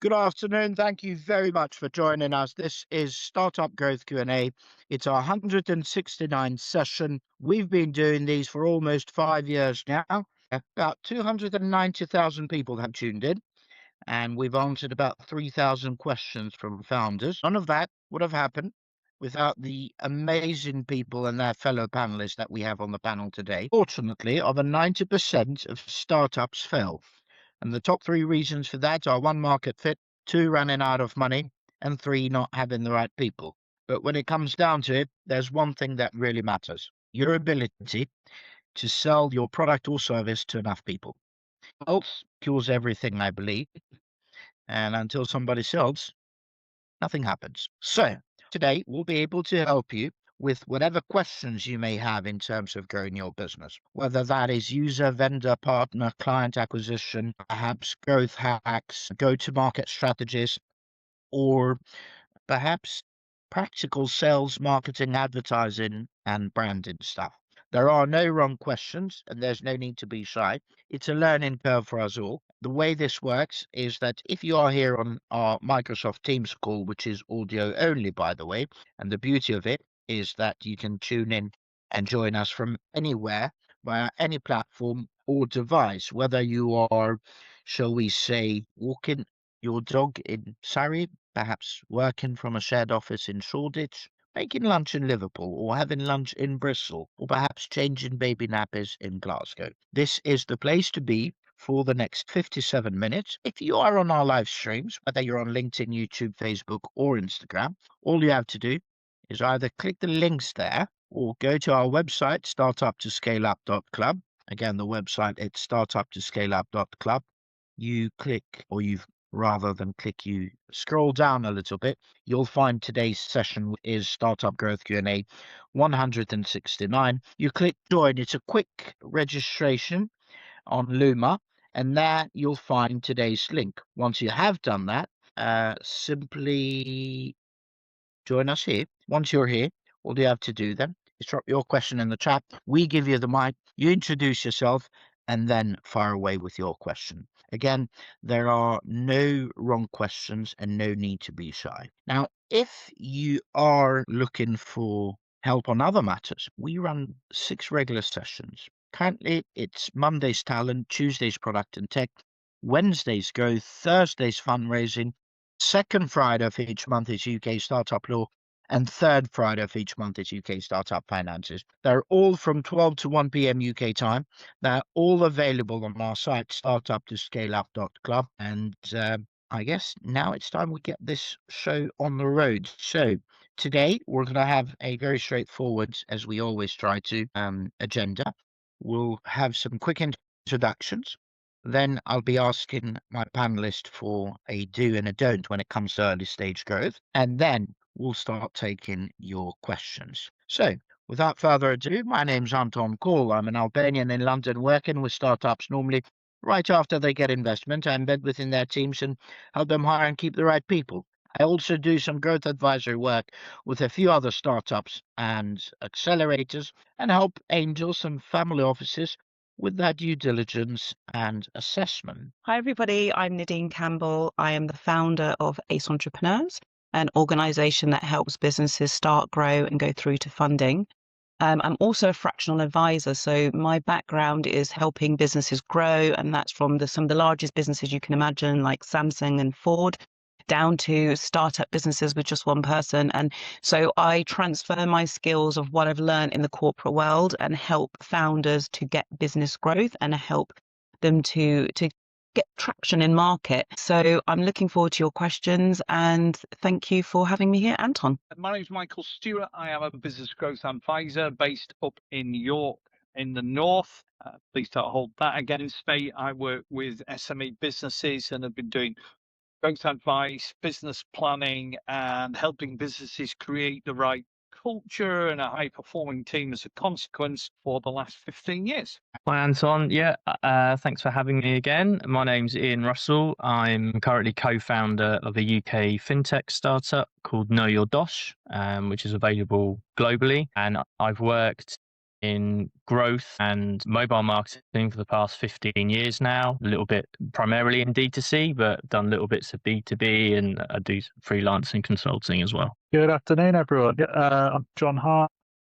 Good afternoon. Thank you very much for joining us. This is Startup Growth Q&A. It's our 169th session. We've been doing these for almost 5 years now. About 290,000 people have tuned in, and we've answered about 3,000 questions from founders. None of that would have happened without the amazing people and their fellow panelists that we have on the panel today. Fortunately, over 90% of startups fail. And the top three reasons for that are one, market fit, two, running out of money, and three, not having the right people. But when it comes down to it, there's one thing that really matters: your ability to sell your product or service to enough people. Health cures everything, I believe. And until somebody sells, nothing happens. So today we'll be able to help you with whatever questions you may have in terms of growing your business, whether that is user, vendor, partner, client acquisition, perhaps growth hacks, go-to-market strategies, or perhaps practical sales, marketing, advertising, and branding stuff. There are no wrong questions, and there's no need to be shy. It's a learning curve for us all. The way this works is that if you are here on our Microsoft Teams call, which is audio only, by the way, and the beauty of it is that you can tune in and join us from anywhere via any platform or device, whether you are, shall we say, walking your dog in Surrey, perhaps working from a shared office in Shoreditch, making lunch in Liverpool, or having lunch in Bristol, or perhaps changing baby nappies in Glasgow. This is the place to be for the next 57 minutes. If you are on our live streams, whether you're on LinkedIn, YouTube, Facebook, or Instagram, all you have to do is either click the links there or go to our website, startuptoscaleup.club. Again, the website, it's startuptoscaleup.club. You click, or you've rather than click, you scroll down a little bit, you'll find today's session is Startup Growth Q&A 169. You click join. It's a quick registration on Luma, and there you'll find today's link. Once you have done that, simply join us here. Once you're here, all you have to do then is drop your question in the chat. We give you the mic, you introduce yourself, and then fire away with your question. Again, there are no wrong questions and no need to be shy. Now, if you are looking for help on other matters, we run 6 regular sessions. Currently, it's Monday's talent, Tuesday's product and tech, Wednesday's growth, Thursday's fundraising, second Friday of each month is UK Startup Law, and third Friday of each month is UK Startup Finances. They're all from 12 to 1 p.m. UK time. They're all available on our site, startuptoscaleup.club. And I guess now it's time we get this show on the road. So today we're going to have a very straightforward, as we always try to, agenda. We'll have some quick introductions. Then I'll be asking my panelist for a do and a don't when it comes to early stage growth. And then we'll start taking your questions. So without further ado, my name's Anton Cole. I'm an Albanian in London working with startups normally right after they get investment. I embed within their teams and help them hire and keep the right people. I also do some growth advisory work with a few other startups and accelerators and help angels and family offices with their due diligence and assessment. Hi, everybody. I'm Nadine Campbell. I am the founder of Ace Entrepreneurs, an organization that helps businesses start, grow, and go through to funding. I'm also a fractional advisor, so my background is helping businesses grow, and that's from some of the largest businesses you can imagine, like Samsung and Ford, down to startup businesses with just one person. And so I transfer my skills of what I've learned in the corporate world and help founders to get business growth and help them to get traction in market. So I'm looking forward to your questions, and thank you for having me here, Anton. My name is Michael Stewart. I am a business growth advisor based up in York in the north. Please don't hold that against me. I work with SME businesses and have been doing growth advice, business planning, and helping businesses create the right culture and a high performing team as a consequence for the last 15 years. Hi, Anton. Thanks for having me again. My name's Iain Russell. I'm currently co-founder of a UK fintech startup called Know Your Dosh, which is available globally. And I've worked in growth and mobile marketing for the past 15 years now, a little bit primarily in D2C, but done little bits of B2B, and I do freelancing consulting as well. Good afternoon, everyone. I'm John Hart.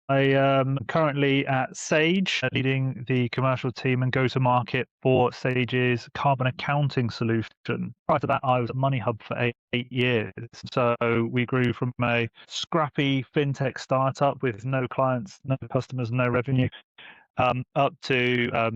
I am currently at Sage, leading the commercial team and go-to-market for Sage's carbon accounting solution. Prior to that, I was at Money Hub for eight years. So we grew from a scrappy fintech startup with no clients, no customers, no revenue, up to a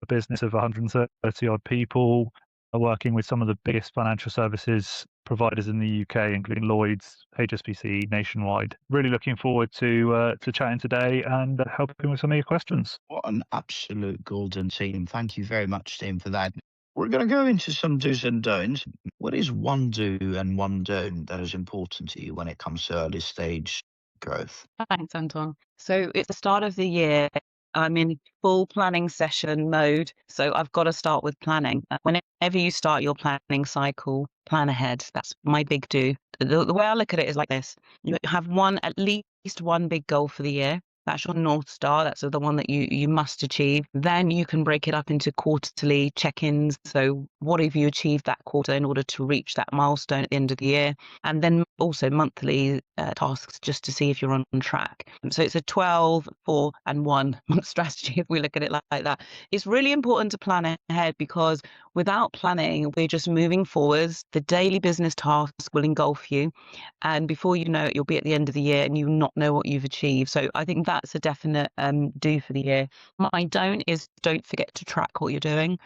business of 130 odd people, working with some of the biggest financial services providers in the UK, including Lloyds, HSBC, Nationwide. Really looking forward to chatting today and helping with some of your questions. What an absolute golden team. Thank you very much, team, for that. We're going to go into some do's and don'ts. What is one do and one don't that is important to you when it comes to early stage growth? Thanks, Anton. So it's the start of the year. I'm in full planning session mode. So I've got to start with planning. Whenever you start your planning cycle, plan ahead. That's my big do. The way I look at it is like this. You have at least one big goal for the year. That's your North Star. That's the one that you must achieve. Then you can break it up into quarterly check-ins. So what have you achieved that quarter in order to reach that milestone at the end of the year? And then also monthly tasks just to see if you're on track. So it's a 12, 4 and 1 month strategy if we look at it like that. It's really important to plan ahead because without planning, we're just moving forwards. The daily business tasks will engulf you. And before you know it, you'll be at the end of the year and you'll not know what you've achieved. So I think that's a definite do for the year. My don't is don't forget to track what you're doing.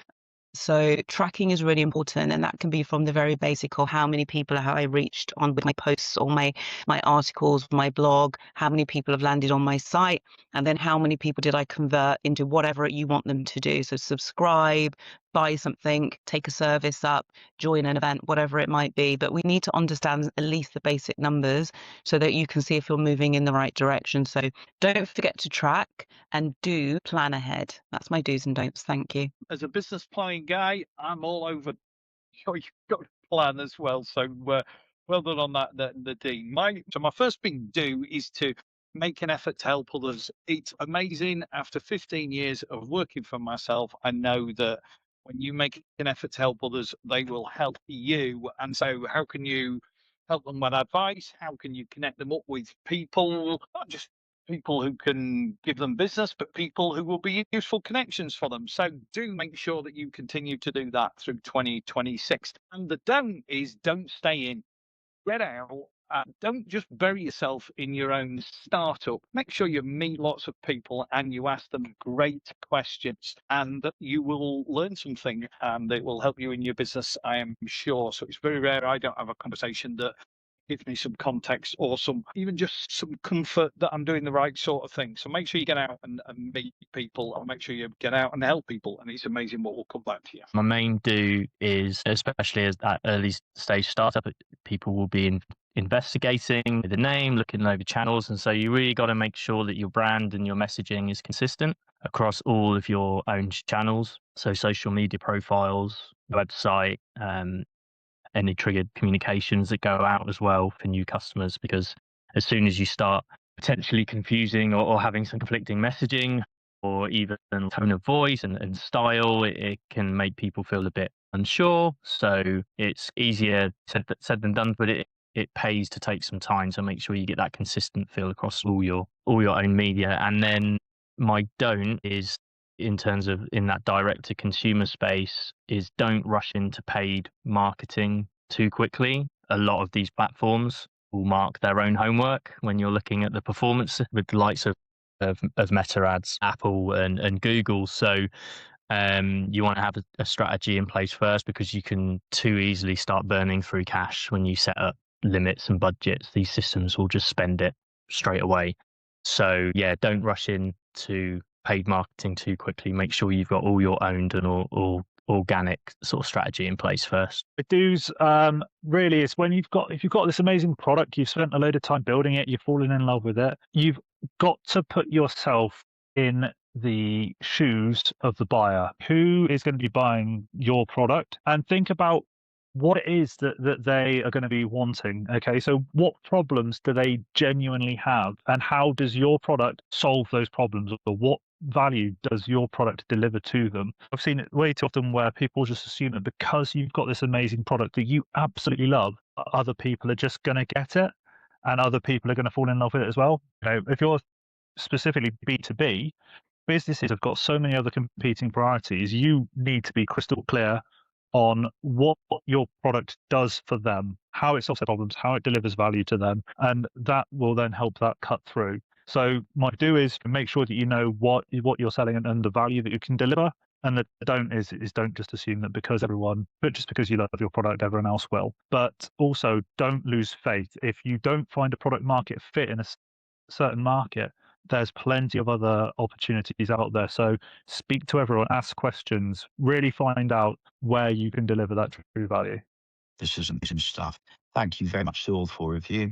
So tracking is really important, and that can be from the very basic of how many people have I reached on with my posts or my articles, my blog, how many people have landed on my site, and then how many people did I convert into whatever you want them to do. So subscribe, buy something, take a service up, join an event, whatever it might be. But we need to understand at least the basic numbers so that you can see if you're moving in the right direction. So don't forget to track and do plan ahead. That's my do's and don'ts. Thank you. As a business planning guy, I'm all over. You've got to plan as well. So well done on that, Nadine. My first big do is to make an effort to help others. It's amazing. After 15 years of working for myself, I know that when you make an effort to help others, they will help you. And so how can you help them with advice? How can you connect them up with people, not just people who can give them business, but people who will be useful connections for them. So do make sure that you continue to do that through 2026. And the don't is don't stay in. Get out. Don't just bury yourself in your own startup. Make sure you meet lots of people and you ask them great questions, and you will learn something that will help you in your business, I am sure. So it's very rare I don't have a conversation that gives me some context or even just some comfort that I'm doing the right sort of thing. So make sure you get out and meet people, and make sure you get out and help people. And it's amazing what will come back to you. My main do is, especially as that early stage startup, people will be investigating the name, looking over channels. And so you really got to make sure that your brand and your messaging is consistent across all of your own channels. So social media profiles, website, any triggered communications that go out as well for new customers, because as soon as you start potentially confusing or having some conflicting messaging or even tone of voice and style, it can make people feel a bit unsure. So it's easier said than done, but it pays to take some time to make sure you get that consistent feel across all your own media. And then my don't is, in terms of in that direct to consumer space, is don't rush into paid marketing too quickly. A lot of these platforms will mark their own homework when you're looking at the performance with the likes of Meta ads, Apple and Google. So you want to have a strategy in place first, because you can too easily start burning through cash when you set up limits and budgets. These systems will just spend it straight away. So yeah, don't rush into paid marketing too quickly. Make sure you've got all your owned and all organic sort of strategy in place first. The do's really is if you've got this amazing product, you've spent a load of time building it, you've fallen in love with it, you've got to put yourself in the shoes of the buyer who is going to be buying your product, and think about what it is that they are going to be wanting. Okay, so what problems do they genuinely have, and how does your product solve those problems, or what value does your product deliver to them? I've seen it way too often where people just assume that because you've got this amazing product that you absolutely love, other people are just going to get it, and other people are going to fall in love with it as well. You know, if you're specifically B2B, businesses have got so many other competing priorities. You need to be crystal clear on what your product does for them, how it solves their problems, how it delivers value to them, and that will then help that cut through. So my do is make sure that you know what you're selling and the value that you can deliver. And the don't is don't just assume that just because you love your product, everyone else will. But also don't lose faith. If you don't find a product market fit in a certain market, there's plenty of other opportunities out there. So speak to everyone, ask questions, really find out where you can deliver that true value. This is amazing stuff. Thank you very much to all four of you.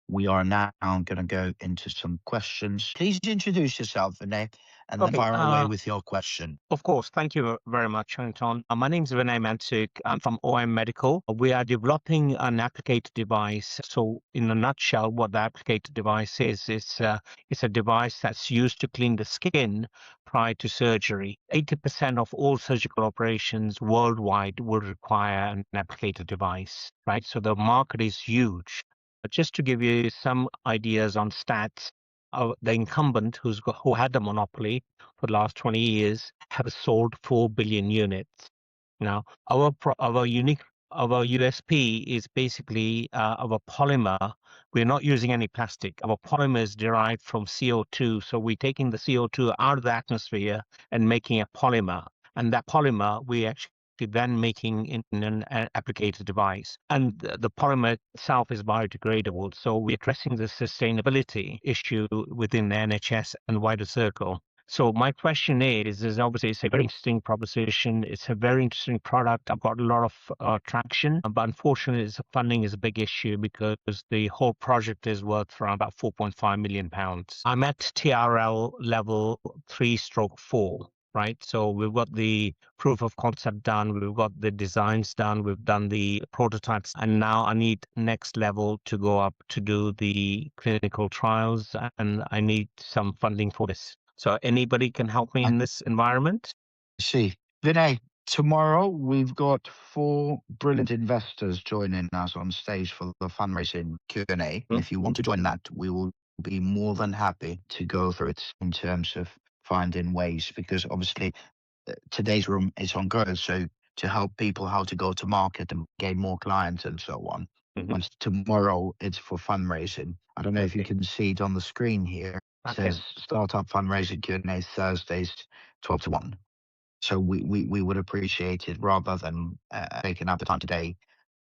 We are now going to go into some questions. Please introduce yourself, Vinay, and then fire away with your question. Of course. Thank you very much, Anton. My name is Vinay Mansuk. I'm from OM Medical. We are developing an applicator device. So in a nutshell, what the applicator device is, it's a device that's used to clean the skin prior to surgery. 80% of all surgical operations worldwide will require an applicator device, right? So the market is huge. But just to give you some ideas on stats, the incumbent who had the monopoly for the last 20 years have sold 4 billion units. Now, our USP is basically our polymer. We're not using any plastic. Our polymer is derived from CO2. So we're taking the CO2 out of the atmosphere and making a polymer. And that polymer we actually then making in an applicator device. And the polymer itself is biodegradable. So we're addressing the sustainability issue within the NHS and wider circle. So my question is obviously it's a very interesting proposition. It's a very interesting product. I've got a lot of traction, but unfortunately, funding is a big issue because the whole project is worth around about £4.5 million. I'm at TRL level 3/4. Right. So we've got the proof of concept done. We've got the designs done. We've done the prototypes. And now I need next level to go up to do the clinical trials. And I need some funding for this. So anybody can help me in this environment? See, Vinay, tomorrow we've got 4 brilliant investors joining us on stage for the fundraising Q&A. If you want to join that, we will be more than happy to go through it in terms of finding ways, because obviously today's room is on growth, so to help people how to go to market and gain more clients and so on. Once tomorrow it's for fundraising. I don't know if you can see it on the screen here. It says Startup Fundraising Q&A Thursdays 12 to 1. So we would appreciate it rather than taking up the time today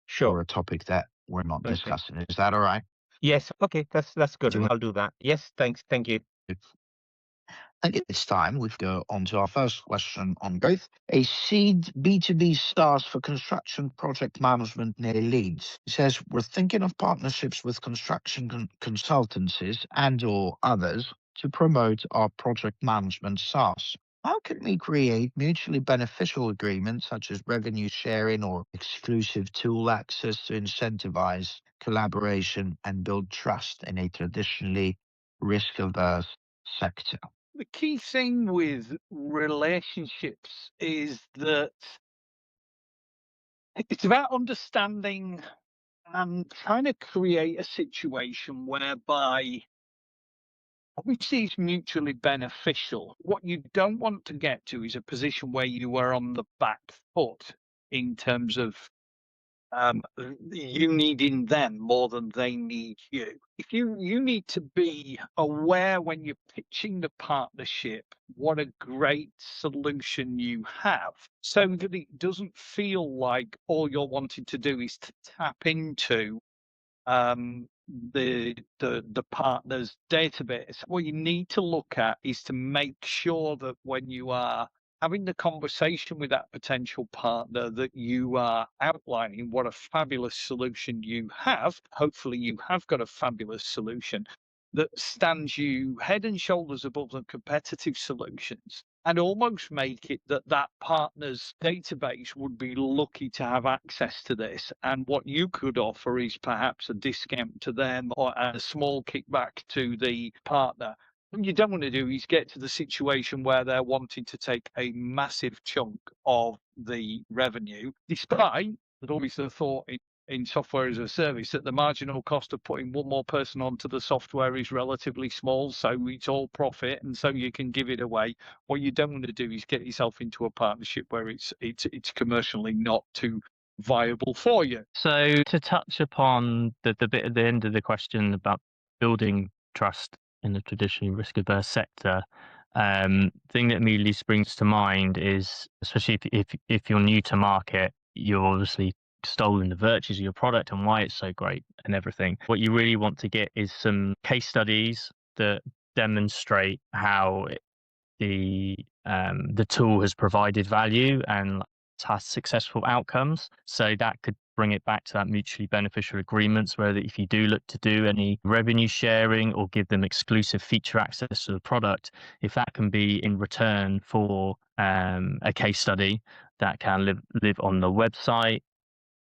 for a topic that we're not discussing. Is that all right? Yes. Okay. That's good. I'll do that. Yes. Thanks. Thank you. I think it's time we go on to our first question on growth. A seed B2B SaaS for construction project management near Leeds. It says, we're thinking of partnerships with construction consultancies and or others to promote our project management SaaS. How can we create mutually beneficial agreements such as revenue sharing or exclusive tool access to incentivize collaboration and build trust in a traditionally risk-averse sector? The key thing with relationships is that it's about understanding and trying to create a situation whereby obviously it's mutually beneficial. What you don't want to get to is a position where you are on the back foot in terms of you needing them more than they need you. If you need to be aware when you're pitching the partnership what a great solution you have, so that it doesn't feel like all you're wanting to do is to tap into the partner's database. What you need to look at is to make sure that when you are having the conversation with that potential partner, that you are outlining what a fabulous solution you have. Hopefully you have got a fabulous solution that stands you head and shoulders above the competitive solutions. and almost make it that that partner's database would be lucky to have access to this. And what you could offer is perhaps a discount to them or a small kickback to the partner. What you don't want to do is get to the situation where they're wanting to take a massive chunk of the revenue, despite there's always the thought in software as a service that the marginal cost of putting one more person onto the software is relatively small, so it's all profit, and so you can give it away. What you don't want to do is get yourself into a partnership where it's commercially not too viable for you. So to touch upon the bit at the end of the question about building trust in the traditionally risk-averse sector, thing that immediately springs to mind is, especially if you're new to market, you're obviously stolen the virtues of your product and why it's so great and everything. What you really want to get is some case studies that demonstrate how the tool has provided value and has successful outcomes. So that could bring it back to that mutually beneficial agreements, where if you do look to do any revenue sharing or give them exclusive feature access to the product, if that can be in return for a case study that can live on the website.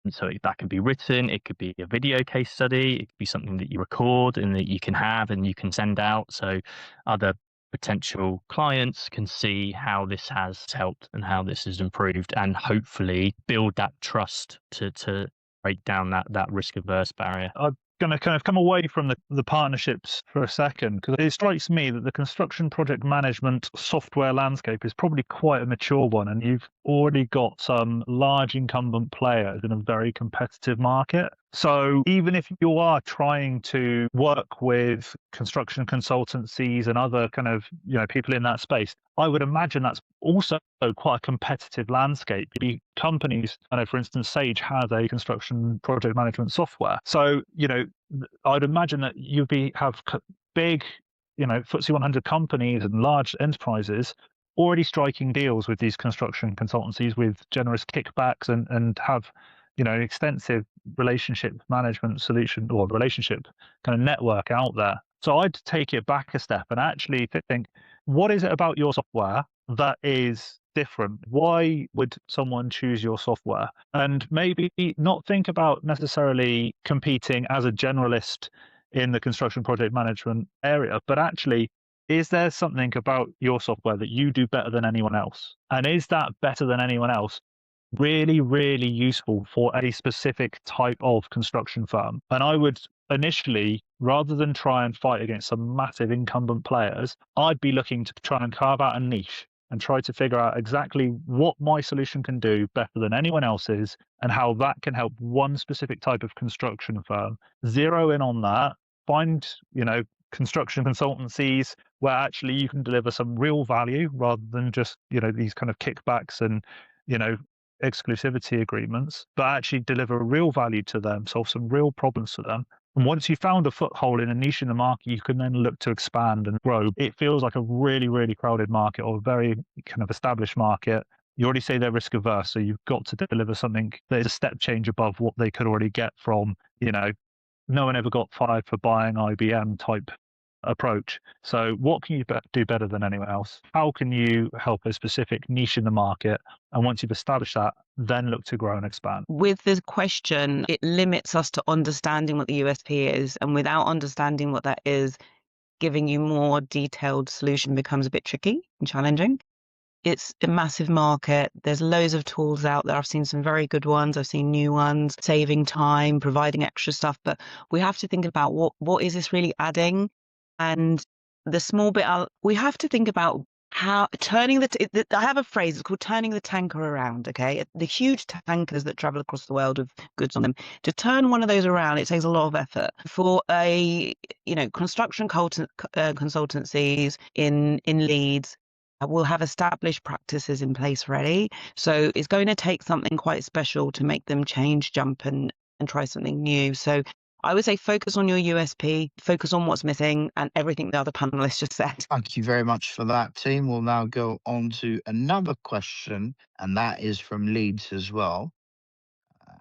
And so that can be written, it could be a video case study, it could be something that you record and that you can have and you can send out so other potential clients can see how this has helped and how this has improved, and hopefully build that trust to break down that risk averse barrier. I'm going to kind of come away from the partnerships for a second, because it strikes me that the construction project management software landscape is probably quite a mature one, and you've already got some large incumbent players in a very competitive market. So even if you are trying to work with construction consultancies and other kind of people in that space, I would imagine that's also quite a competitive landscape. Companies, I know, for instance, Sage has a construction project management software. So, I'd imagine that you'd have big, FTSE 100 companies and large enterprises already striking deals with these construction consultancies with generous kickbacks and have, extensive relationship management solution or relationship kind of network out there. So I'd take it back a step and actually think, what is it about your software that is different? Why would someone choose your software? And maybe not think about necessarily competing as a generalist in the construction project management area, but actually, is there something about your software that you do better than anyone else? And is that better than anyone else really, really useful for a specific type of construction firm? And I would initially, rather than try and fight against some massive incumbent players, I'd be looking to try and carve out a niche and try to figure out exactly what my solution can do better than anyone else's and how that can help one specific type of construction firm. Zero in on that, find, construction consultancies where actually you can deliver some real value rather than just, these kind of kickbacks and, exclusivity agreements, but actually deliver real value to them, solve some real problems for them. And once you found a foothold in a niche in the market, you can then look to expand and grow. It feels like a really, really crowded market or a very kind of established market. You already say they're risk averse, so you've got to deliver something that is a step change above what they could already get from, no one ever got fired for buying IBM type approach. So what can you do better than anyone else? How can you help a specific niche in the market? And once you've established that, then look to grow and expand. With the question, it limits us to understanding what the USP is. And without understanding what that is, giving you more detailed solution becomes a bit tricky and challenging. It's a massive market. There's loads of tools out there. I've seen some very good ones. I've seen new ones, saving time, providing extra stuff. But we have to think about what is this really adding? And the small bit, we have to think about how turning I have a phrase, it's called turning the tanker around, okay? The huge tankers that travel across the world with goods on them. To turn one of those around, it takes a lot of effort. For construction consultancies in Leeds, will have established practices in place already. So it's going to take something quite special to make them change, jump and try something new. So I would say focus on your USP, focus on what's missing, and everything the other panelists just said. Thank you very much for that, team. We'll now go on to another question, and that is from Leeds as well.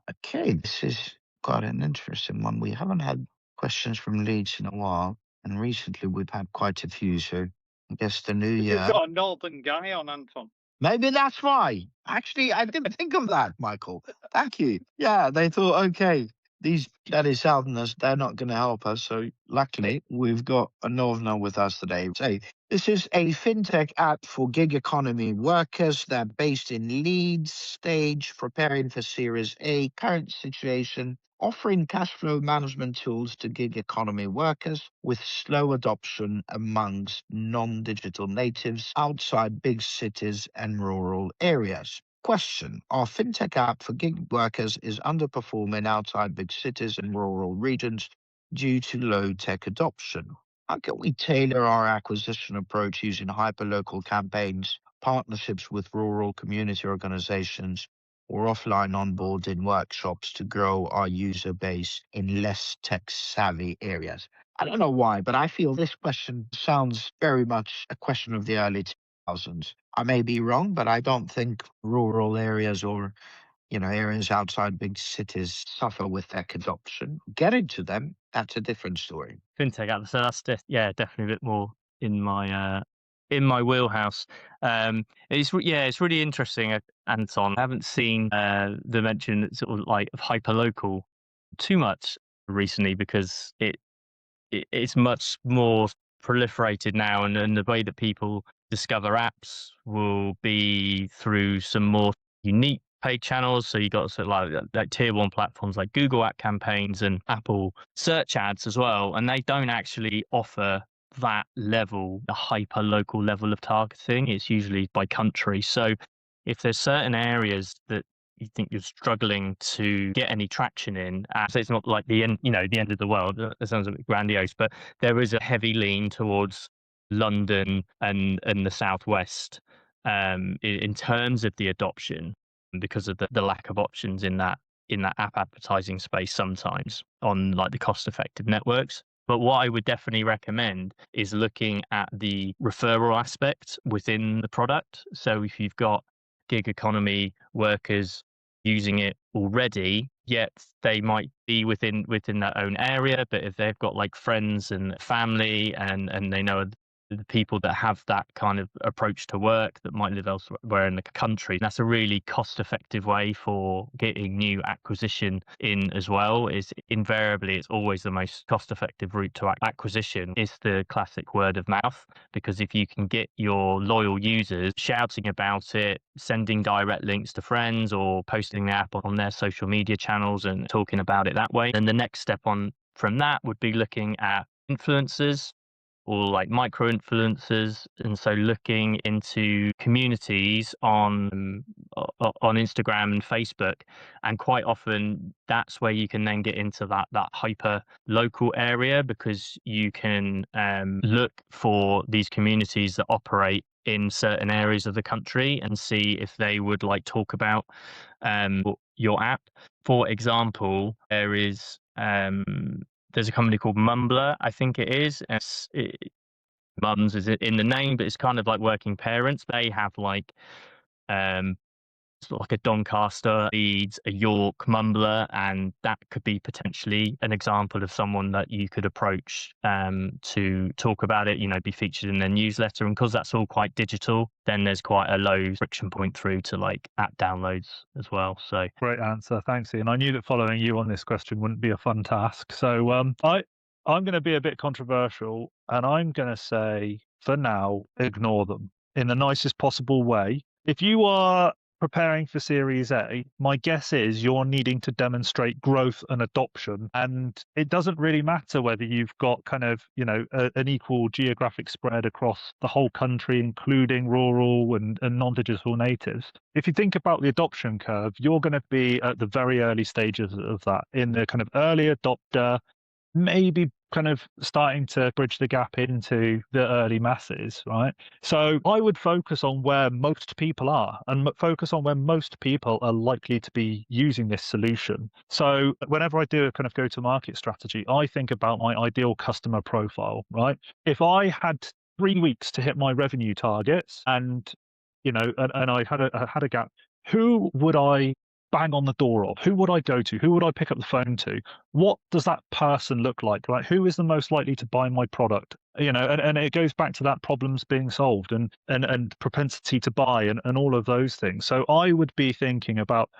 Okay, this is quite an interesting one. We haven't had questions from Leeds in a while, and recently we've had quite a few, so I guess the new You've year. got a northern guy on, Anton. Maybe that's why. Actually, I didn't think of that, Michael. Thank you. Yeah, they thought, okay, these bloody Southerners, they're not going to help us. So luckily, we've got a Northerner with us today. So this is a fintech app for gig economy workers. They're based in Leeds stage, preparing for Series A, current situation, offering cash flow management tools to gig economy workers with slow adoption amongst non-digital natives outside big cities and rural areas. Question: our fintech app for gig workers is underperforming outside big cities and rural regions due to low tech adoption. How can we tailor our acquisition approach using hyperlocal campaigns, partnerships with rural community organizations, or offline onboarding workshops to grow our user base in less tech-savvy areas? I don't know why, but I feel this question sounds very much a question of the early 2000s. I may be wrong, but I don't think rural areas or areas outside big cities suffer with tech adoption. Getting to them, that's a different story. Fintech app. So that's definitely a bit more in my wheelhouse. It's really interesting, Anton. I haven't seen the mention sort of like of hyperlocal too much recently because it's much more proliferated now, and the way that people discover apps will be through some more unique paid channels. So you got sort of like tier one platforms like Google App Campaigns and Apple search ads as well, and they don't actually offer that level, the hyper local level of targeting. It's usually by country. So if there's certain areas that you think you're struggling to get any traction in, so it's not like the end of the world. That sounds a bit grandiose, but there is a heavy lean towards London and the southwest in terms of the adoption, because of the lack of options in that app advertising space sometimes on like the cost effective networks. But what I would definitely recommend is looking at the referral aspect within the product. So if you've got gig economy workers using it already, yet they might be within their own area, but if they've got like friends and family and they know the people that have that kind of approach to work that might live elsewhere in the country, that's a really cost effective way for getting new acquisition in as well. Is invariably it's always the most cost effective route to acquisition is the classic word of mouth, because if you can get your loyal users shouting about it, sending direct links to friends or posting the app on their social media channels and talking about it that way, then the next step on from that would be looking at influencers or like micro influencers, and so looking into communities on Instagram and Facebook, and quite often that's where you can then get into that hyper local area, because you can look for these communities that operate in certain areas of the country and see if they would like talk about your app. For example, there's a company called Mumbler, I think it is. Mums is in the name, but it's kind of like working parents. They have like sort of like a Doncaster, Leeds, a York, Mumbler, and that could be potentially an example of someone that you could approach to talk about it, be featured in their newsletter. And because that's all quite digital, then there's quite a low friction point through to like app downloads as well. So great answer. Thanks, Iain. I knew that following you on this question wouldn't be a fun task. So I'm going to be a bit controversial, and I'm going to say, for now, ignore them in the nicest possible way. If you are preparing for Series A, my guess is you're needing to demonstrate growth and adoption. And it doesn't really matter whether you've got kind of, an equal geographic spread across the whole country, including rural and non-digital natives. If you think about the adoption curve, you're going to be at the very early stages of that, in the kind of early adopter, maybe kind of starting to bridge the gap into the early masses, right? So I would focus on where most people are and focus on where most people are likely to be using this solution. So whenever I do a kind of go-to-market strategy, I think about my ideal customer profile, right? If I had 3 weeks to hit my revenue targets and, and I had a gap, who would I bang on the door of? Who would I go to? Who would I pick up the phone to? What does that person look like, right? Who is the most likely to buy my product And it goes back to that problems being solved and propensity to buy and all of those things. So I would be thinking about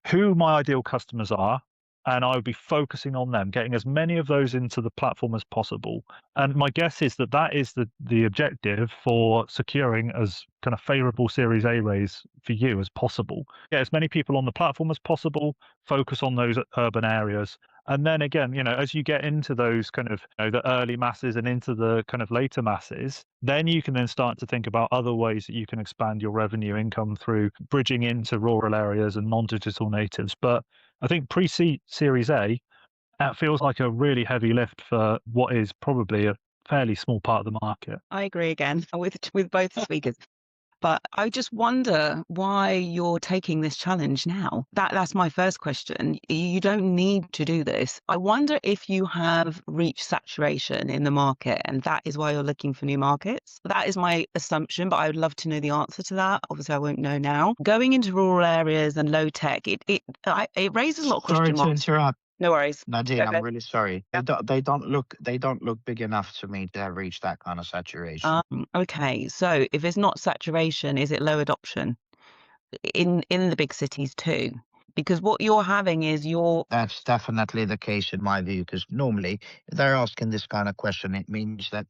who my ideal customers are, and I would be focusing on them, getting as many of those into the platform as possible. And my guess is that is the objective for securing as kind of favorable Series A raise for you as possible. Get as many people on the platform as possible, focus on those urban areas. And then again, as you get into those kind of the early masses and into the kind of later masses, then you can then start to think about other ways that you can expand your revenue income through bridging into rural areas and non-digital natives. But I think pre-Series A, that feels like a really heavy lift for what is probably a fairly small part of the market. I agree again with both speakers. But I just wonder why you're taking this challenge now. That's my first question. You don't need to do this. I wonder if you have reached saturation in the market and that is why you're looking for new markets. That is my assumption, but I would love to know the answer to that. Obviously, I won't know now. Going into rural areas and low tech, it raises a lot of question marks. Sorry to interrupt. No worries. Nadine, Okay. I'm really sorry. They don't look big enough to me to have reached that kind of saturation. Okay, so if it's not saturation, is it low adoption in the big cities too? Because what you're having is That's definitely the case in my view, because normally if they're asking this kind of question, it means that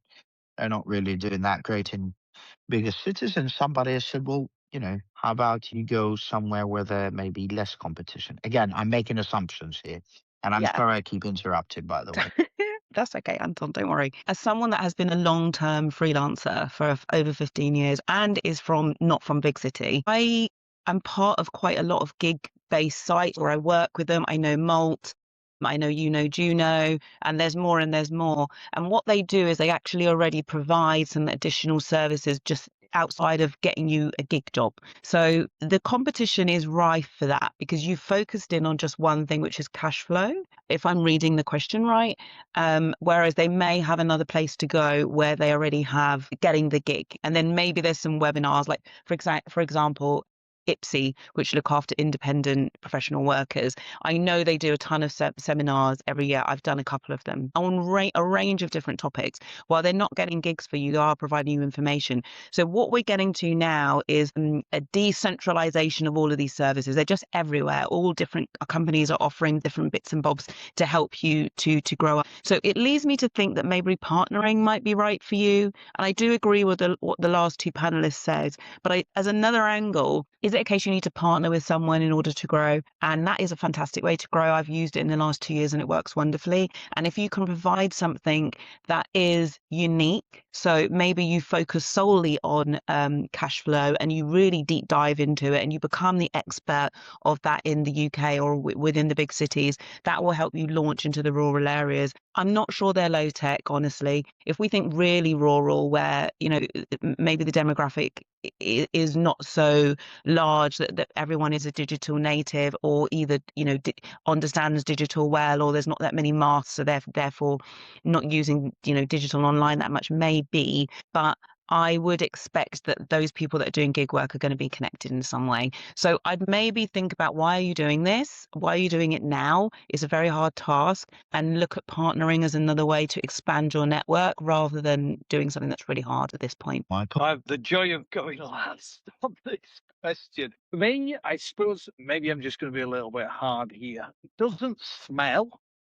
they're not really doing that great in bigger cities. And somebody has said, well, how about you go somewhere where there may be less competition? Again, I'm making assumptions here. And I'm sorry I keep interrupting, by the way. That's okay, Anton, don't worry. As someone that has been a long-term freelancer for over 15 years and is not from big city, I am part of quite a lot of gig-based sites where I work with them. I know Malt, I know Juno, and there's more and there's more. And what they do is they actually already provide some additional services just outside of getting you a gig job. So the competition is rife for that because you've focused in on just one thing, which is cash flow, if I'm reading the question right. Whereas they may have another place to go where they already have getting the gig. And then maybe there's some webinars, like for example, IPSI, which look after independent professional workers. I know they do a ton of seminars every year. I've done a couple of them on a range of different topics. While they're not getting gigs for you, they are providing you information. So what we're getting to now is a decentralization of all of these services. They're just everywhere. All different companies are offering different bits and bobs to help you to grow up. So it leads me to think that maybe partnering might be right for you. And I do agree with what the last two panelists said. But as another angle, is it a case you need to partner with someone in order to grow? And that is a fantastic way to grow. I've used it in the last 2 years and it works wonderfully. And if you can provide something that is unique, so maybe you focus solely on cash flow and you really deep dive into it and you become the expert of that in the UK or within the big cities, that will help you launch into the rural areas. I'm not sure they're low tech, honestly. If we think really rural, where maybe the demographic is not so large that everyone is a digital native or either understands digital well, or there's not that many masks, so therefore not using digital online that much, maybe. But I would expect that those people that are doing gig work are going to be connected in some way. So I'd maybe think about, why are you doing this? Why are you doing it now? It's a very hard task, and look at partnering as another way to expand your network rather than doing something that's really hard at this point. Michael, I have the joy of going last on this question. For me, I suppose maybe I'm just going to be a little bit hard here. It doesn't smell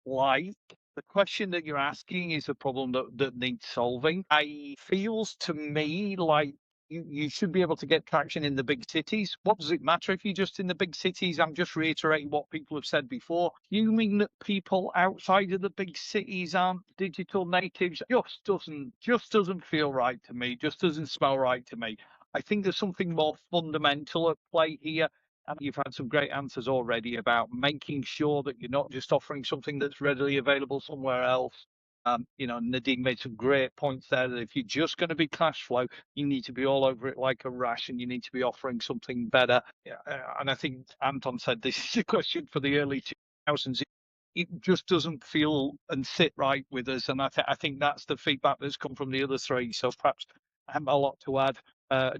like the question that you're asking is a problem that needs solving. It feels to me like you should be able to get traction in the big cities. What does it matter if you're just in the big cities? I'm just reiterating what people have said before. You mean that people outside of the big cities aren't digital natives? Just doesn't feel right to me. Just doesn't smell right to me. I think there's something more fundamental at play here. And you've had some great answers already about making sure that you're not just offering something that's readily available somewhere else. Nadine made some great points there that if you're just going to be cash flow, you need to be all over it like a rash, and you need to be offering something better. And I think Anton said this is a question for the early 2000s. It just doesn't feel and sit right with us. And I think that's the feedback that's come from the other three. So perhaps I haven't a lot to add.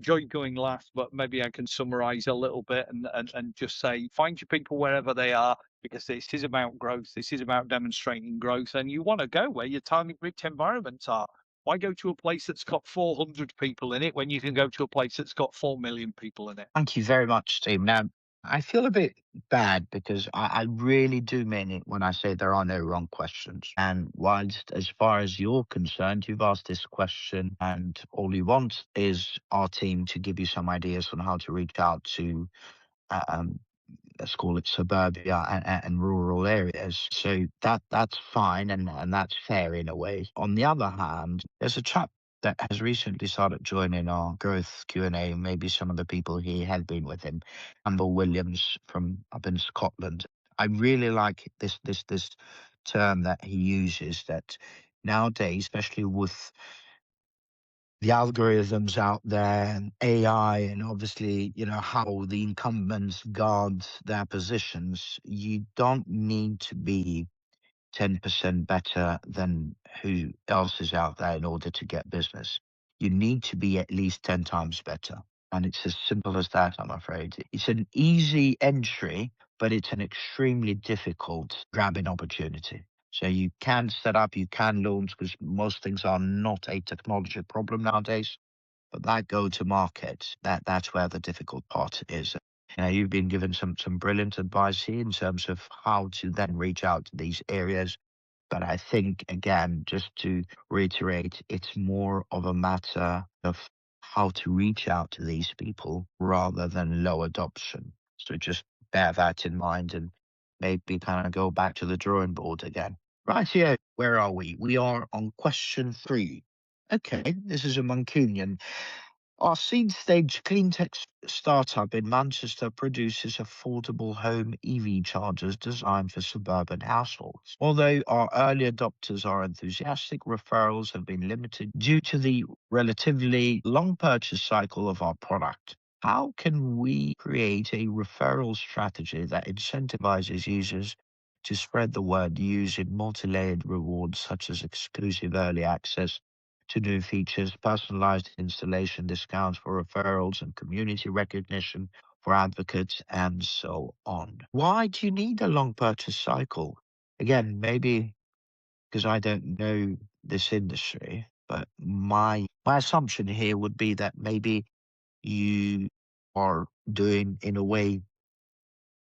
Joy going last, but maybe I can summarize a little bit and just say, find your people wherever they are, because this is about growth. This is about demonstrating growth, and you want to go where your target rich environments are. Why go to a place that's got 400 people in it when you can go to a place that's got 4 million people in it? Thank you very much, Steve. Now, I feel a bit bad because I really do mean it when I say there are no wrong questions. And whilst, as far as you're concerned, you've asked this question and all you want is our team to give you some ideas on how to reach out to um, let's call it suburbia and rural areas. So that's fine and that's fair in a way. On the other hand, there's a chap that has recently started joining our growth Q&A. Maybe some of the people he had been with him, Campbell Williams from up in Scotland. I really like this term that he uses, that nowadays, especially with the algorithms out there and AI, and obviously, how the incumbents guard their positions, you don't need to be 10% better than who else is out there in order to get business. You need to be at least 10 times better. And it's as simple as that, I'm afraid. It's an easy entry, but it's an extremely difficult grabbing opportunity. So you can set up, you can launch, because most things are not a technology problem nowadays. But that go to market, that's where the difficult part is. You've been given some brilliant advice here in terms of how to then reach out to these areas. But I think, again, just to reiterate, it's more of a matter of how to reach out to these people rather than low adoption. So just bear that in mind and maybe kind of go back to the drawing board again. Right here, where are we? We are on question 3. Okay, this is a Mancunian. Our seed stage cleantech startup in Manchester produces affordable home EV chargers designed for suburban households. Although our early adopters are enthusiastic, referrals have been limited due to the relatively long purchase cycle of our product. How can we create a referral strategy that incentivizes users to spread the word using multi-layered rewards such as exclusive early access to new features, personalized installation discounts for referrals, and community recognition for advocates, and so on? Why do you need a long purchase cycle? Again, maybe because I don't know this industry, but my assumption here would be that maybe you are doing, in a way,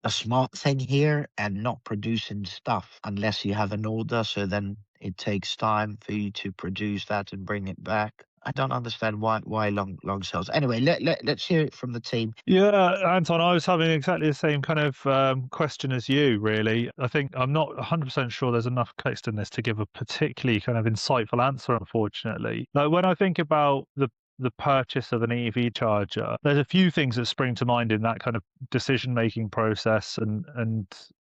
a smart thing here and not producing stuff unless you have an order. So then it takes time for you to produce that and bring it back. I don't understand why long sales. Anyway, let's hear it from the team. Yeah, Anton, I was having exactly the same kind of question as you, really. I think I'm not 100% sure there's enough context in this to give a particularly kind of insightful answer, unfortunately. Like, when I think about the purchase of an EV charger, there's a few things that spring to mind in that kind of decision-making process and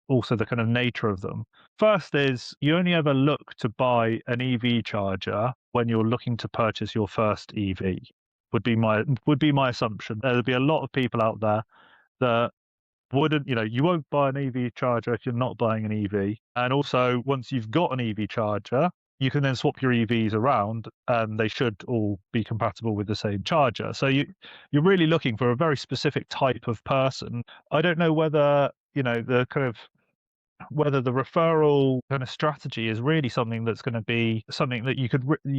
also the kind of nature of them. First is, you only ever look to buy an EV charger when you're looking to purchase your first EV. Would be my assumption. There'll be a lot of people out there that wouldn't, you won't buy an EV charger if you're not buying an EV. And also, once you've got an EV charger, you can then swap your EVs around and they should all be compatible with the same charger. So you're really looking for a very specific type of person. I don't know whether, the kind of whether the referral kind of strategy is really something that's going to be something that you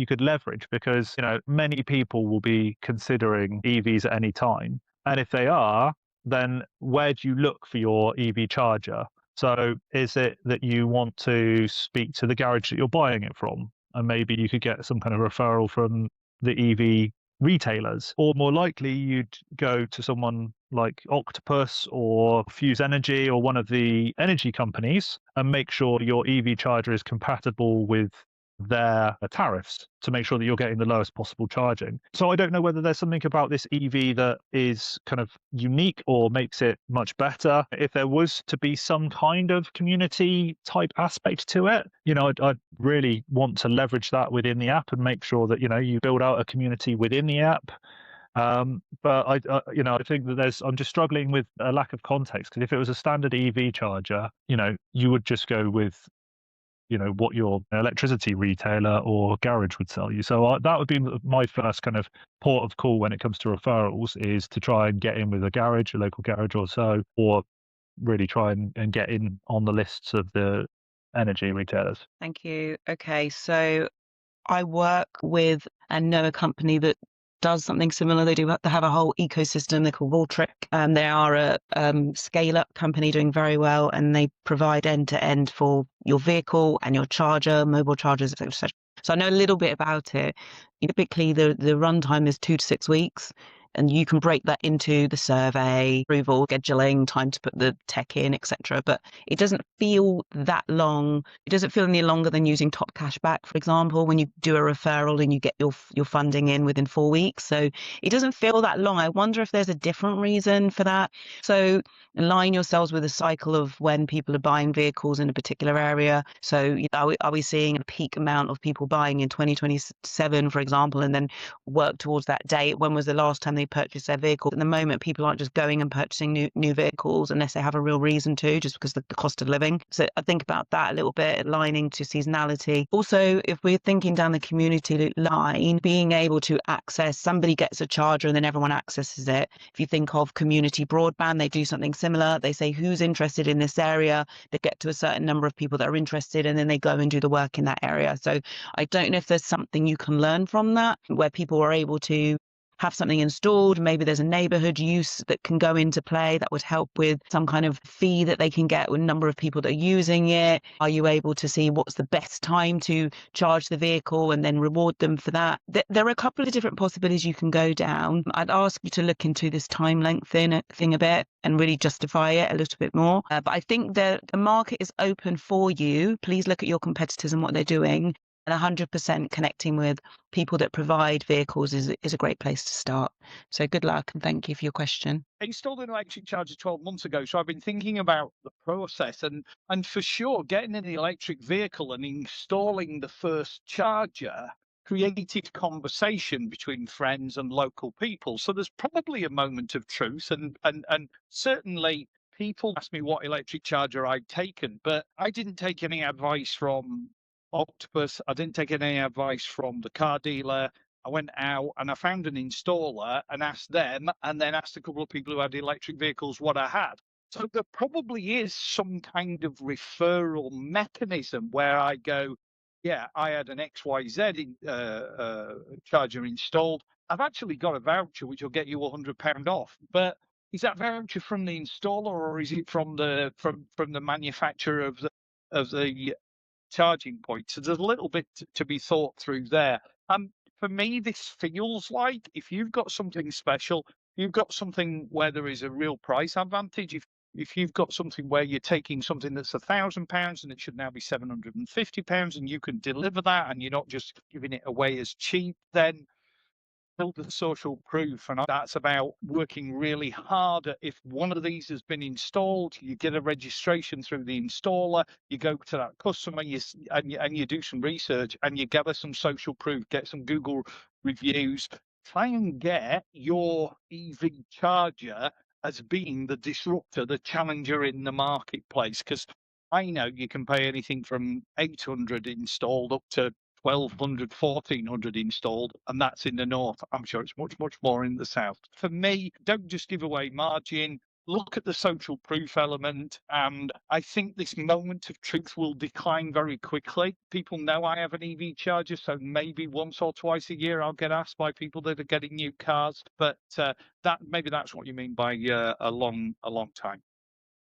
could leverage, because many people will be considering EVs at any time, and if they are, then where do you look for your EV charger? So is it that you want to speak to the garage that you're buying it from, and maybe you could get some kind of referral from the EV retailers, or more likely you'd go to someone like Octopus or Fuse Energy or one of the energy companies and make sure your EV charger is compatible with their tariffs to make sure that you're getting the lowest possible charging. So I don't know whether there's something about this EV that is kind of unique or makes it much better. If there was to be some kind of community type aspect to it, I'd really want to leverage that within the app and make sure that, you build out a community within the app. But I think that I'm just struggling with a lack of context, because if it was a standard EV charger, you would just go with what your electricity retailer or garage would sell you. So that would be my first kind of port of call when it comes to referrals, is to try and get in with a local garage or so, or really try and get in on the lists of the energy retailers. Thank you. Okay, so I work with and know a company that does something similar. They have a whole ecosystem. They're called Voltric. They are a ScaleUp company doing very well, and they provide end-to-end for your vehicle and your charger, mobile chargers, etc. etc. So I know a little bit about it. Typically, the runtime is 2 to 6 weeks. And you can break that into the survey, approval, scheduling, time to put the tech in, etc. But it doesn't feel that long. It doesn't feel any longer than using Top Cashback, for example, when you do a referral and you get your funding in within 4 weeks. So it doesn't feel that long. I wonder if there's a different reason for that. So align yourselves with a cycle of when people are buying vehicles in a particular area. So are we seeing a peak amount of people buying in 2027, for example, and then work towards that date? When was the last time they purchased their vehicle? At the moment, people aren't just going and purchasing new vehicles unless they have a real reason to, just because of the cost of living. So I think about that a little bit, aligning to seasonality. Also, if we're thinking down the community line, being able to access, somebody gets a charger and then everyone accesses it. If you think of community broadband, they do something similar. They say who's interested in this area. They get to a certain number of people that are interested, and then they go and do the work in that area. So I don't know if there's something you can learn from that, where people are able to have something installed. Maybe there's a neighborhood use that can go into play that would help with some kind of fee that they can get with a number of people that are using it. Are you able to see what's the best time to charge the vehicle and then reward them for that? There are a couple of different possibilities you can go down. I'd ask you to look into this time length thing a bit and really justify it a little bit more. But I think the market is open for you. Please look at your competitors and what they're doing. And 100% connecting with people that provide vehicles is a great place to start. So good luck, and thank you for your question. I installed an electric charger 12 months ago, so I've been thinking about the process, and for sure, getting in the electric vehicle and installing the first charger created conversation between friends and local people. So there's probably a moment of truth, and certainly people asked me what electric charger I'd taken, but I didn't take any advice from Octopus. I didn't take any advice from the car dealer. I went out and I found an installer and asked them, and then asked a couple of people who had electric vehicles what I had. So there probably is some kind of referral mechanism where I go, yeah, I had an XYZ charger installed. I've actually got a voucher which will get you £100 off, but is that voucher from the installer, or is it from the manufacturer of the charging point? So there's a little bit to be thought through there. For me, this feels like if you've got something special, you've got something where there is a real price advantage. If you've got something where you're taking something that's £1,000 and it should now be £750, and you can deliver that, and you're not just giving it away as cheap, then build the social proof. And that's about working really hard. If one of these has been installed, you get a registration through the installer, you go to that customer, and you do some research, and you gather some social proof, get some Google reviews, try and get your EV charger as being the disruptor, the challenger in the marketplace. Because I know you can pay anything from 800 installed up to 1,200, 1,400 installed, and that's in the north. I'm sure it's much, much more in the south. For me, don't just give away margin. Look at the social proof element, and I think this moment of truth will decline very quickly. People know I have an EV charger, so maybe once or twice a year I'll get asked by people that are getting new cars. But maybe that's what you mean by a long time.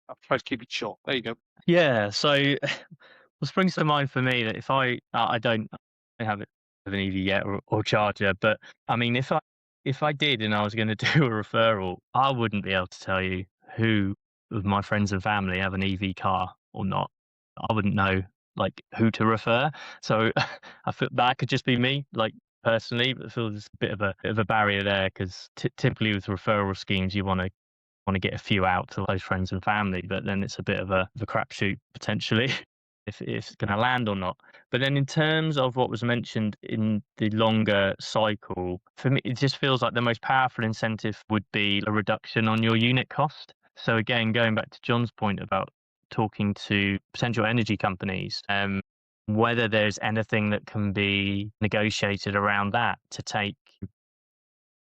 I'll try to keep it short. There you go. Yeah. So what springs to mind for me that if I don't have an EV yet or charger, but I mean, if I did and I was going to do a referral, I wouldn't be able to tell you who of my friends and family have an EV car or not. I wouldn't know like who to refer. So I feel that could just be me, like personally, but I feel there's a bit of a barrier there because typically with referral schemes, you want to get a few out to those friends and family, but then it's a bit of a crapshoot potentially if it's going to land or not. But then in terms of what was mentioned in the longer cycle, for me, it just feels like the most powerful incentive would be a reduction on your unit cost. So again, going back to John's point about talking to potential energy companies, whether there's anything that can be negotiated around that to take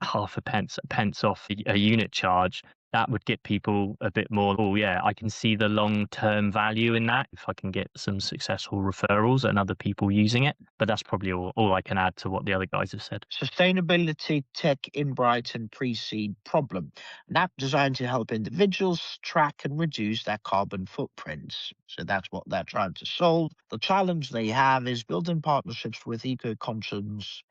half a pence off a unit charge that would get people a bit more, oh yeah, I can see the long-term value in that if I can get some successful referrals and other people using it. But that's probably all I can add to what the other guys have said. Sustainability Tech in Brighton pre-seed problem, an app designed to help individuals track and reduce their carbon footprints. So that's what they're trying to solve. The challenge they have is building partnerships with eco-conscious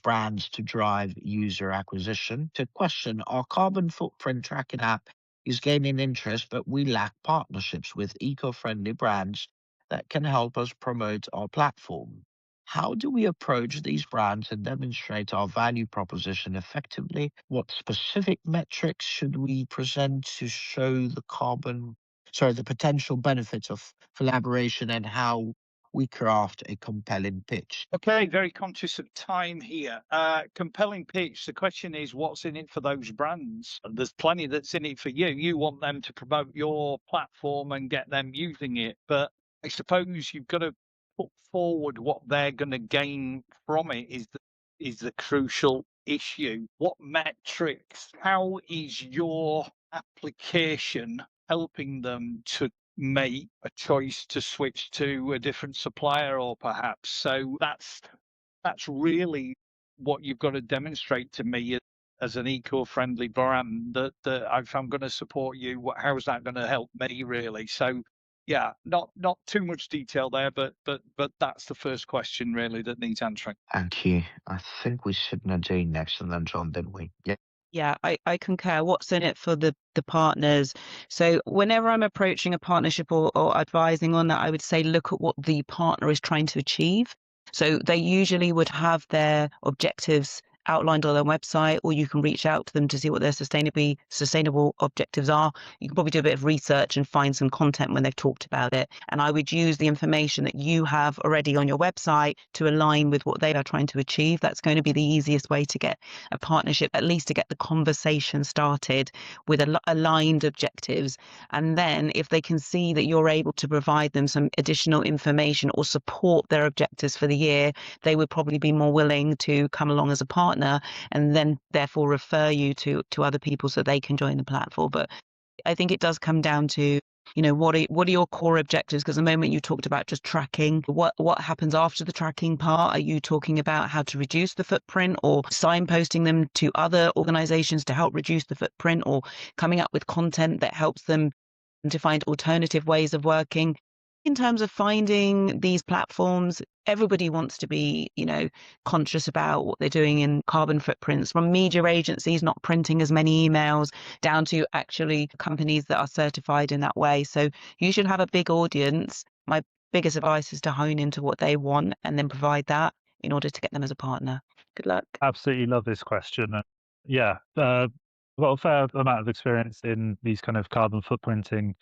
brands to drive user acquisition. To question, our carbon footprint tracking app is gaining interest, but we lack partnerships with eco-friendly brands that can help us promote our platform. How do we approach these brands and demonstrate our value proposition effectively? What specific metrics should we present to show the potential benefits of collaboration, and how we craft a compelling pitch? Okay, very conscious of time here. Compelling pitch. The question is, what's in it for those brands? There's plenty that's in it for you. You want them to promote your platform and get them using it. But I suppose you've got to put forward what they're going to gain from it is the crucial issue. What metrics? How is your application helping them to make a choice to switch to a different supplier, or perhaps? So that's really what you've got to demonstrate to me as an eco-friendly brand, that if I'm going to support you, how's that going to help me, really? So yeah, not too much detail there, but that's the first question really that needs answering. Thank you. I think we said Nadine next and then John, didn't we? Yeah. Yeah, I concur. What's in it for the partners? So whenever I'm approaching a partnership or advising on that, I would say look at what the partner is trying to achieve. So they usually would have their objectives outlined on their website, or you can reach out to them to see what their sustainable objectives are. You can probably do a bit of research and find some content when they've talked about it. And I would use the information that you have already on your website to align with what they are trying to achieve. That's going to be the easiest way to get a partnership, at least to get the conversation started with aligned objectives. And then if they can see that you're able to provide them some additional information or support their objectives for the year, they would probably be more willing to come along as a partner, and then therefore refer you to other people so they can join the platform. But I think it does come down to, what are your core objectives? Because the moment you talked about just tracking, what happens after the tracking part? Are you talking about how to reduce the footprint, or signposting them to other organizations to help reduce the footprint, or coming up with content that helps them to find alternative ways of working? In terms of finding these platforms, everybody wants to be, conscious about what they're doing in carbon footprints, from media agencies not printing as many emails down to actually companies that are certified in that way. So you should have a big audience. My biggest advice is to hone into what they want and then provide that in order to get them as a partner. Good luck. Absolutely love this question. Yeah, I've got a fair amount of experience in these kind of carbon footprinting.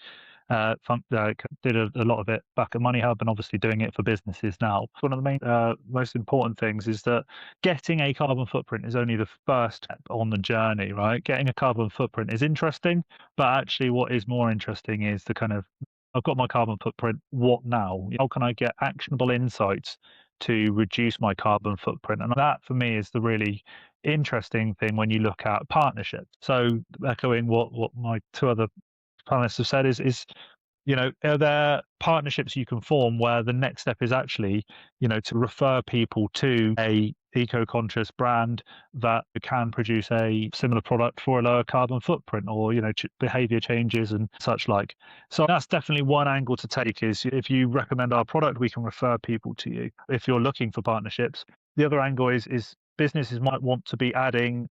Did a lot of it back at Money Hub, and obviously doing it for businesses now. One of the main, most important things is that getting a carbon footprint is only the first step on the journey, right? Getting a carbon footprint is interesting, but actually what is more interesting is the kind of, I've got my carbon footprint, what now? How can I get actionable insights to reduce my carbon footprint? And that for me is the really interesting thing when you look at partnerships. So echoing what my two other panelists have said is are there partnerships you can form where the next step is actually to refer people to a eco-conscious brand that can produce a similar product for a lower carbon footprint, or behavior changes and such like. So that's definitely one angle to take, is if you recommend our product, we can refer people to you. If you're looking for partnerships, the other angle is businesses might want to be adding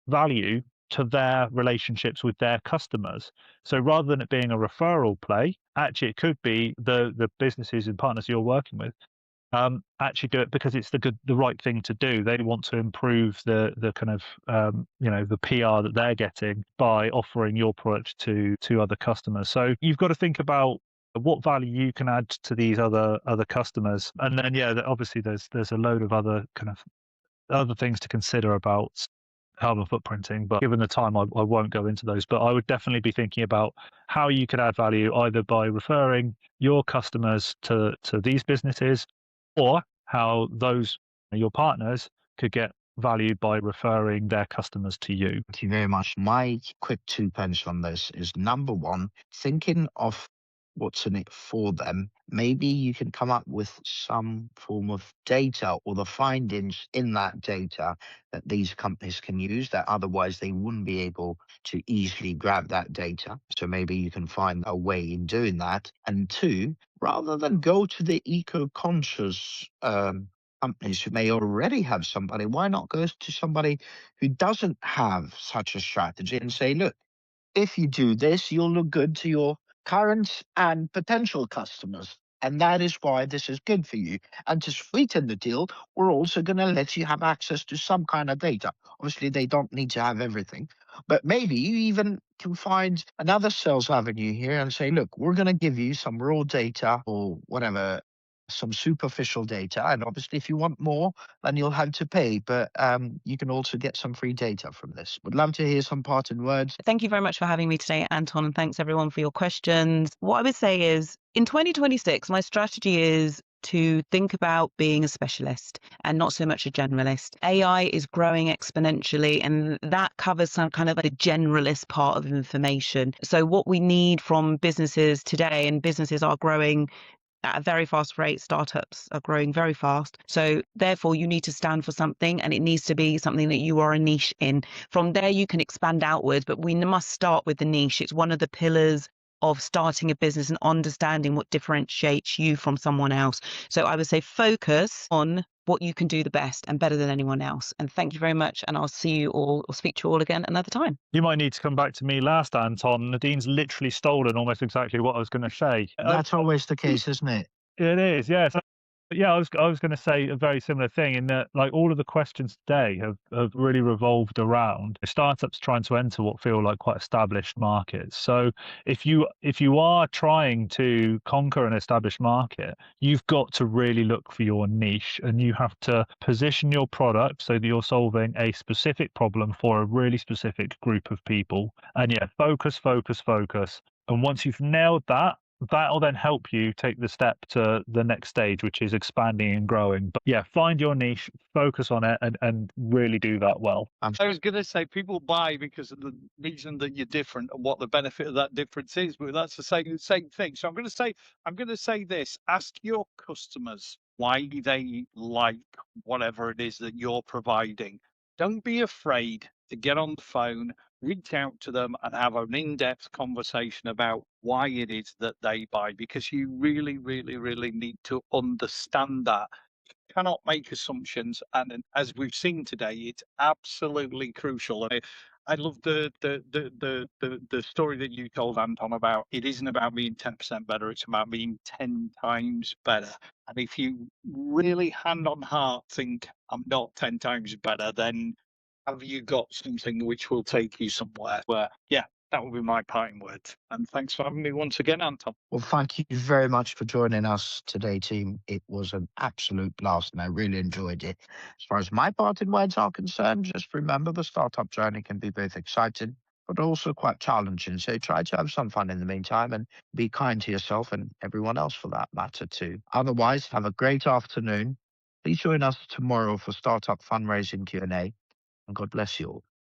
value to their relationships with their customers. So rather than it being a referral play, actually it could be the businesses and partners you're working with actually do it because it's the right thing to do. They want to improve the kind of the PR that they're getting by offering your product to other customers. So you've got to think about what value you can add to these other customers, and then obviously there's a load of other kind of other things to consider about carbon footprinting, but given the time, I won't go into those. But I would definitely be thinking about how you could add value, either by referring your customers to these businesses, or how your partners could get valued by referring their customers to you. Thank you very much. My quick 2 pence on this is number one, thinking of what's in it for them. Maybe you can come up with some form of data or the findings in that data that these companies can use that otherwise they wouldn't be able to easily grab that data. So maybe you can find a way in doing that. And two, rather than go to the eco-conscious companies who may already have somebody, why not go to somebody who doesn't have such a strategy and say, look, if you do this, you'll look good to your current and potential customers. And that is why this is good for you. And to sweeten the deal, we're also going to let you have access to some kind of data. Obviously, they don't need to have everything, but maybe you even can find another sales avenue here and say, look, we're going to give you some raw data or whatever, some superficial data. And obviously, if you want more, then you'll have to pay. But you can also get some free data from this. Would love to hear some parting words. Thank you very much for having me today, Anton, and thanks everyone for your questions. What I would say is, in 2026, my strategy is to think about being a specialist and not so much a generalist. AI is growing exponentially, and that covers some kind of a generalist part of information. So what we need from businesses today, and businesses are growing at a very fast rate. Startups are growing very fast. So therefore, you need to stand for something, and it needs to be something that you are a niche in. From there, you can expand outwards, but we must start with the niche. It's one of the pillars of starting a business and understanding what differentiates you from someone else. So I would say focus on what you can do the best and better than anyone else. And thank you very much. And I'll see you all or speak to you all again another time. You might need to come back to me last, Anton. Nadine's literally stolen almost exactly what I was going to say. That's always the case, isn't it? It is, yes. Yeah, I was going to say a very similar thing in that, like, all of the questions today have really revolved around startups trying to enter what feel like quite established markets. So if you are trying to conquer an established market, you've got to really look for your niche, and you have to position your product so that you're solving a specific problem for a really specific group of people. And yeah, focus. And once you've nailed that, that'll then help you take the step to the next stage, which is expanding and growing. But yeah, find your niche, focus on it, and really do that well. I was going to say people buy because of the reason that you're different and what the benefit of that difference is, but that's the same thing. So I'm going to say this: ask your customers why they like whatever it is that you're providing. Don't be afraid to get on the phone, reach out to them, and have an in-depth conversation about why it is that they buy, because you really, really, really need to understand that. You cannot make assumptions, and as we've seen today, it's absolutely crucial. And I love the story that you told, Anton, about it isn't about being 10% better, it's about being 10 times better. And if you really hand on heart think I'm not 10 times better, then have you got something which will take you somewhere? Where, yeah, that would be my parting words. And thanks for having me once again, Anton. Well, thank you very much for joining us today, team. It was an absolute blast, and I really enjoyed it. As far as my parting words are concerned, just remember the startup journey can be both exciting, but also quite challenging. So try to have some fun in the meantime and be kind to yourself and everyone else for that matter too. Otherwise, have a great afternoon. Please join us tomorrow for Startup Fundraising Q&A, and God bless you all.